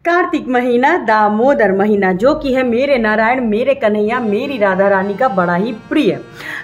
कार्तिक महीना दामोदर महीना जो कि है मेरे नारायण मेरे कन्हैया मेरी राधा रानी का बड़ा ही प्रिय।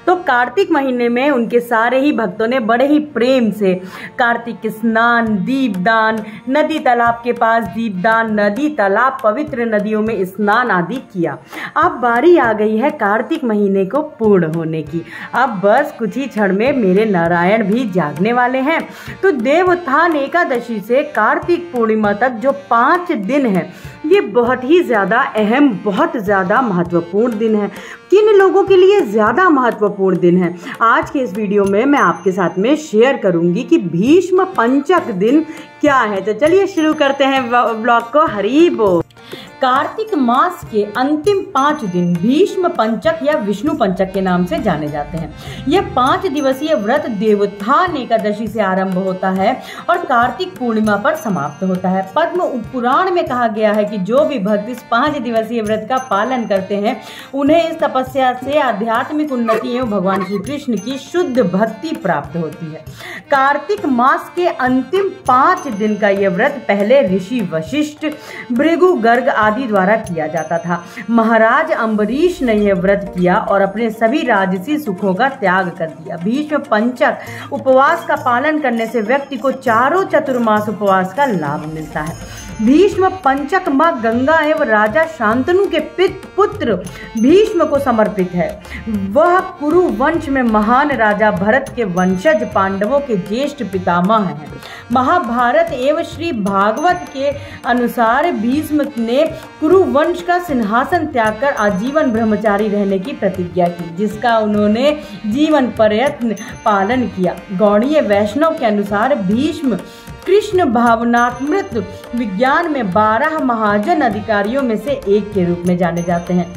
तो कार्तिक महीने में उनके सारे ही भक्तों ने बड़े ही प्रेम से कार्तिक स्नान, दीपदान, नदी तालाब के पास दीपदान, नदी तालाब पवित्र नदियों में स्नान आदि किया। अब बारी आ गई है कार्तिक महीने को पूर्ण होने की। अब बस कुछ ही क्षण में मेरे नारायण भी जागने वाले हैं। तो देवोत्थान एकादशी से कार्तिक पूर्णिमा तक जो 5 दिन है, ये बहुत ही ज़्यादा अहम, बहुत ज़्यादा महत्वपूर्ण दिन है। किन लोगों के लिए ज़्यादा महत्वपूर्ण दिन है, आज के इस वीडियो में मैं आपके साथ में शेयर करूंगी कि भीष्म पंचक दिन क्या है। तो चलिए शुरू करते हैं ब्लॉग को। हरि बोल। कार्तिक मास के अंतिम 5 दिन भीष्म पंचक या विष्णु पंचक के नाम से जाने जाते हैं। यह 5 दिवसीय व्रत देवोत्थान एकादशी से आरंभ होता है और कार्तिक पूर्णिमा पर समाप्त होता है। पद्म पुराण में कहा गया है कि जो भी भक्त इस 5 दिवसीय व्रत का पालन करते हैं उन्हें इस तपस्या से आध्यात्मिक उन्नति एवं भगवान श्री कृष्ण की शुद्ध भक्ति प्राप्त होती है। कार्तिक मास के अंतिम 5 दिन का यह व्रत पहले ऋषि वशिष्ठ, भृगु, गर्ग आदि द्वारा किया जाता था। महाराज अम्बरीश ने यह व्रत किया और अपने सभी राजसी सुखों का त्याग कर दिया। भीष्म पंचक उपवास का पालन करने से व्यक्ति को चारों चतुर्मास उपवास का लाभ मिलता है। भीष्म पंचक मां गंगा एवं राजा शांतनु के पुत्र भीष्म को समर्पित है। वह कुरु वंश में महान राजा भरत के वंशज पांडवों के ज्येष्ठ पितामह हैं। महाभारत एवं श्री भागवत के अनुसार भीष्म ने कुरु वंश का सिंहासन त्याग कर आजीवन ब्रह्मचारी रहने की प्रतिज्ञा की, जिसका उन्होंने जीवन पर्यंत पालन किया। गौड़ीय वैष्णव के अनुसार भीष्म कृष्ण भावनात्मृत विज्ञान में 12 महाजन अधिकारियों में से एक के रूप में जाने जाते हैं।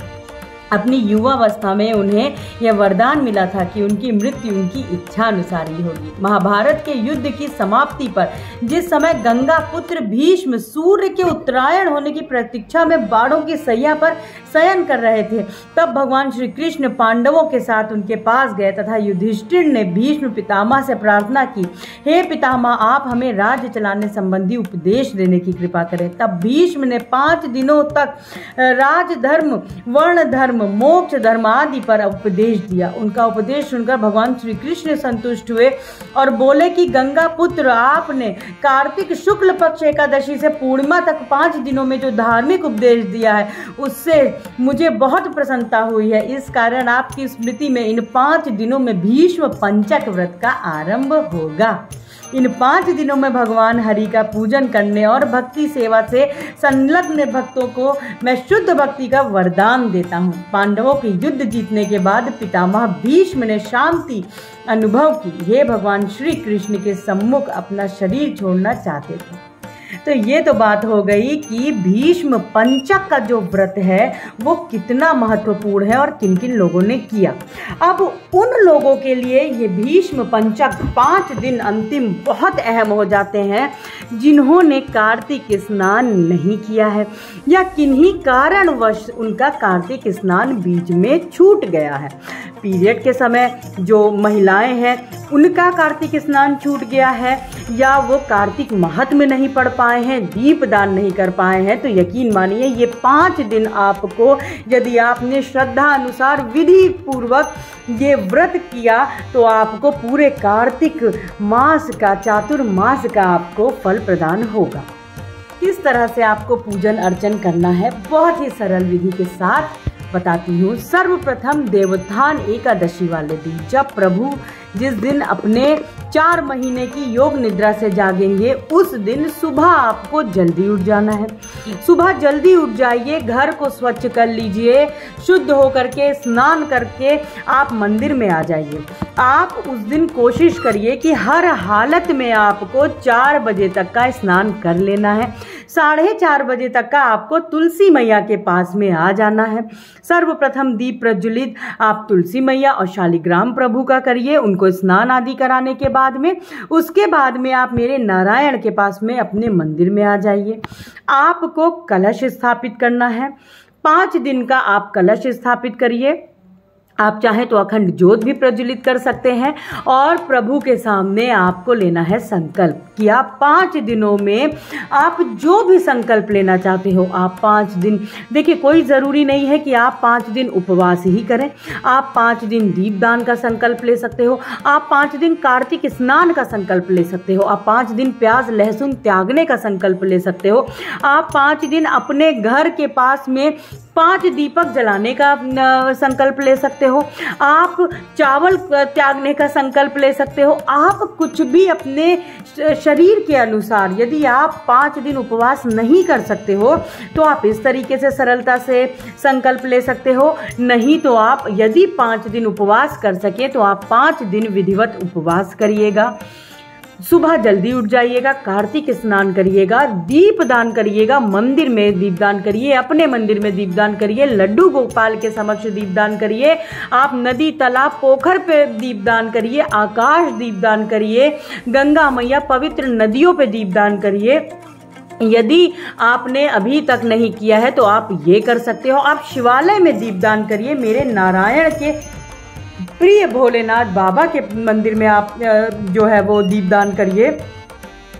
अपनी युवावस्था में उन्हें यह वरदान मिला था कि उनकी मृत्यु उनकी इच्छा अनुसार ही होगी। महाभारत के युद्ध की समाप्ति पर जिस समय गंगा पुत्र भीष्म सूर्य के उत्तरायण होने की प्रतीक्षा में बाड़ों की सैया पर शयन कर रहे थे, तब भगवान श्री कृष्ण पांडवों के साथ उनके पास गए तथा युधिष्ठिर ने भीष्म पितामह से प्रार्थना की, हे पितामह, आप हमें राज्य चलाने संबंधी उपदेश देने की कृपा करें। तब भीष्म ने 5 दिनों तक राजधर्म, वर्ण धर्म, मोक्ष धर्म आदि पर उपदेश दिया। उनका उपदेश सुनकर भगवान श्री कृष्ण संतुष्ट हुए और बोले कि गंगा पुत्र, आपने कार्तिक शुक्ल पक्ष एकादशी से पूर्णिमा तक 5 दिनों में जो धार्मिक उपदेश दिया है उससे मुझे बहुत प्रसन्नता हुई है। इस कारण आपकी स्मृति में इन 5 दिनों में भीष्म पंचक व्रत का आरंभ होगा। इन 5 दिनों में भगवान हरि का पूजन करने और भक्ति सेवा से संलग्न भक्तों को मैं शुद्ध भक्ति का वरदान देता हूँ। पांडवों के युद्ध जीतने के बाद पितामह भीष्म ने शांति अनुभव की। हे भगवान श्री कृष्ण के सम्मुख अपना शरीर छोड़ना चाहते थे। तो ये तो बात हो गई कि भीष्म पंचक का जो व्रत है वो कितना महत्वपूर्ण है और किन किन लोगों ने किया। अब उन लोगों के लिए ये भीष्म पंचक 5 दिन अंतिम बहुत अहम हो जाते हैं जिन्होंने कार्तिक स्नान नहीं किया है या किन्हीं कारणवश उनका कार्तिक स्नान बीच में छूट गया है। पीरियड के समय जो महिलाएं हैं उनका कार्तिक स्नान छूट गया है, या वो कार्तिक महात्म्य नहीं पढ़ पाए हैं, दीपदान नहीं कर पाए हैं, तो यकीन मानिए ये 5 दिन आपको, यदि आपने श्रद्धा अनुसार विधि पूर्वक ये व्रत किया तो आपको पूरे कार्तिक मास का, चातुर्मास का आपको फल प्रदान होगा। किस तरह से आपको पूजन अर्चन करना है बहुत ही सरल विधि के साथ बताती हूँ। सर्वप्रथम देवोत्थान एकादशी वाले दिन, जब प्रभु जिस दिन अपने 4 महीने की योग निद्रा से जागेंगे उस दिन सुबह आपको जल्दी उठ जाना है। सुबह जल्दी उठ जाइए, घर को स्वच्छ कर लीजिए, शुद्ध होकर के स्नान करके आप मंदिर में आ जाइए। आप उस दिन कोशिश करिए कि हर हालत में आपको 4 बजे तक का स्नान कर लेना है। 4:30 बजे तक का आपको तुलसी मैया के पास में आ जाना है। सर्वप्रथम दीप प्रज्वलित आप तुलसी मैया और शालिग्राम प्रभु का करिए, उनको स्नान आदि कराने के बाद में, उसके बाद में आप मेरे नारायण के पास में अपने मंदिर में आ जाइए। आपको कलश स्थापित करना है। 5 दिन का आप कलश स्थापित करिए आप चाहें तो अखंड ज्योत भी प्रज्वलित कर सकते हैं और प्रभु के सामने आपको लेना है संकल्प कि आप 5 दिनों में आप जो भी संकल्प लेना चाहते हो, आप 5 दिन, देखिए कोई ज़रूरी नहीं है कि आप 5 दिन उपवास ही करें। आप 5 दिन दीपदान का संकल्प ले सकते हो, आप 5 दिन कार्तिक स्नान का संकल्प ले सकते हो, आप 5 दिन प्याज लहसुन त्यागने का संकल्प ले सकते हो, आप 5 दिन अपने घर के पास में 5 दीपक जलाने का संकल्प ले सकते हो, आप चावल त्यागने का संकल्प ले सकते हो। आप कुछ भी अपने शरीर के अनुसार, यदि आप 5 दिन उपवास नहीं कर सकते हो तो आप इस तरीके से सरलता से संकल्प ले सकते हो। नहीं तो आप यदि 5 दिन उपवास कर सके तो आप 5 दिन विधिवत उपवास करिएगा, सुबह जल्दी उठ जाइएगा, कार्तिक स्नान करिएगा, दीपदान करिएगा, मंदिर में दीपदान करिए, अपने मंदिर में दीपदान करिए, लड्डू गोपाल के समक्ष दीपदान करिए, आप नदी तालाब पोखर पे दीपदान करिए, आकाश दीपदान करिए, गंगा मैया पवित्र नदियों पे दीपदान करिए। यदि आपने अभी तक नहीं किया है तो आप ये कर सकते हो, आप शिवालय में दीपदान करिए, मेरे नारायण के प्रिय भोलेनाथ बाबा के मंदिर में आप जो है वो दीपदान करिए।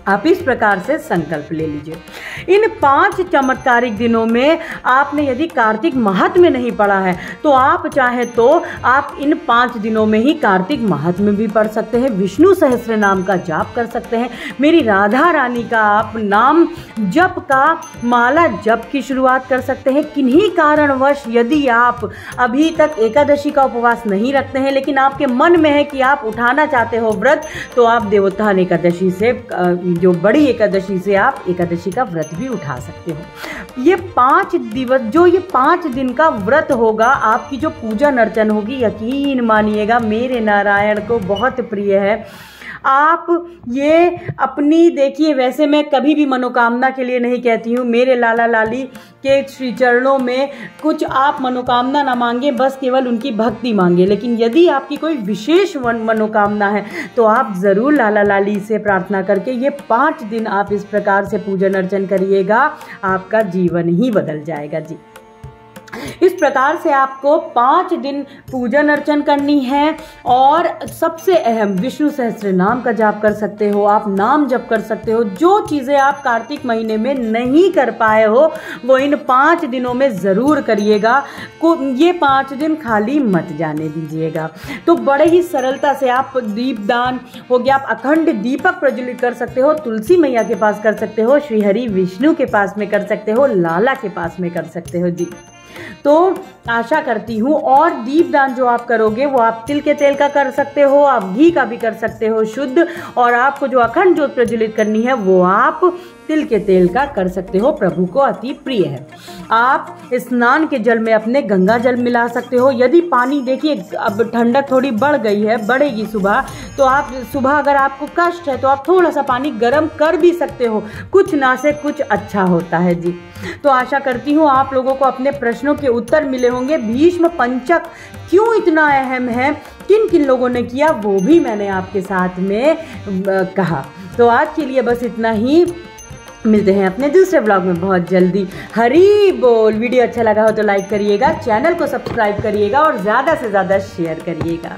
आप इस प्रकार से संकल्प ले लीजिए। इन 5 चमत्कारिक दिनों में आपने यदि कार्तिक महात्म्य नहीं पढ़ा है तो आप चाहे तो आप इन 5 दिनों में ही कार्तिक महात्म्य भी पढ़ सकते हैं, विष्णु सहस्त्र नाम का जाप कर सकते हैं, मेरी राधा रानी का आप नाम जप का माला जप की शुरुआत कर सकते हैं। किन्हीं कारणवश यदि आप अभी तक एकादशी का उपवास नहीं रखते हैं लेकिन आपके मन में है कि आप उठाना चाहते हो व्रत, तो आप देवोत्थान एकादशी से, जो बड़ी एकादशी से आप एकादशी का व्रत भी उठा सकते हो। ये 5 दिवस, जो ये 5 दिन का व्रत होगा, आपकी जो पूजन अर्चन होगी, यकीन मानिएगा मेरे नारायण को बहुत प्रिय है। आप ये अपनी, देखिए वैसे मैं कभी भी मनोकामना के लिए नहीं कहती हूँ, मेरे लाला लाली के श्री चरणों में कुछ आप मनोकामना ना मांगे, बस केवल उनकी भक्ति मांगे। लेकिन यदि आपकी कोई विशेष मनोकामना है तो आप ज़रूर लाला लाली से प्रार्थना करके ये 5 दिन आप इस प्रकार से पूजन अर्चन करिएगा, आपका जीवन ही बदल जाएगा जी। इस प्रकार से आपको 5 दिन पूजन अर्चन करनी है और सबसे अहम विष्णु सहस्त्र नाम का जाप कर सकते हो, आप नाम जप कर सकते हो। जो चीज़ें आप कार्तिक महीने में नहीं कर पाए हो वो इन 5 दिनों में ज़रूर करिएगा। ये 5 दिन खाली मत जाने दीजिएगा। तो बड़े ही सरलता से आप दीपदान हो गया, आप अखंड दीपक प्रज्वलित कर सकते हो, तुलसी मैया के पास कर सकते हो, श्री हरि विष्णु के पास में कर सकते हो, लाला के पास में कर सकते हो जी। तो आशा करती हूँ, और दीपदान जो आप करोगे वो आप तिल के तेल का कर सकते हो, आप घी का भी कर सकते हो शुद्ध, और आपको जो अखंड ज्योत प्रज्वलित करनी है वो आप तिल के तेल का कर सकते हो, प्रभु को अति प्रिय है। आप स्नान के जल में अपने गंगा जल मिला सकते हो। यदि पानी, देखिए अब ठंडक थोड़ी बढ़ गई है, बढ़ेगी सुबह, तो आप सुबह अगर आपको कष्ट है तो आप थोड़ा सा पानी गर्म कर भी सकते हो, कुछ ना से कुछ अच्छा होता है जी। तो आशा करती हूँ आप लोगों को अपने प्रश्नों के उत्तर मिले होंगे। भीष्म पंचक क्यों इतना अहम है, किन किन लोगों ने किया, वो भी मैंने आपके साथ में कहा। तो आज के लिए बस इतना ही, मिलते हैं अपने दूसरे ब्लॉग में बहुत जल्दी। हरी बोल। वीडियो अच्छा लगा हो तो लाइक करिएगा, चैनल को सब्सक्राइब करिएगा और ज़्यादा से ज़्यादा शेयर करिएगा।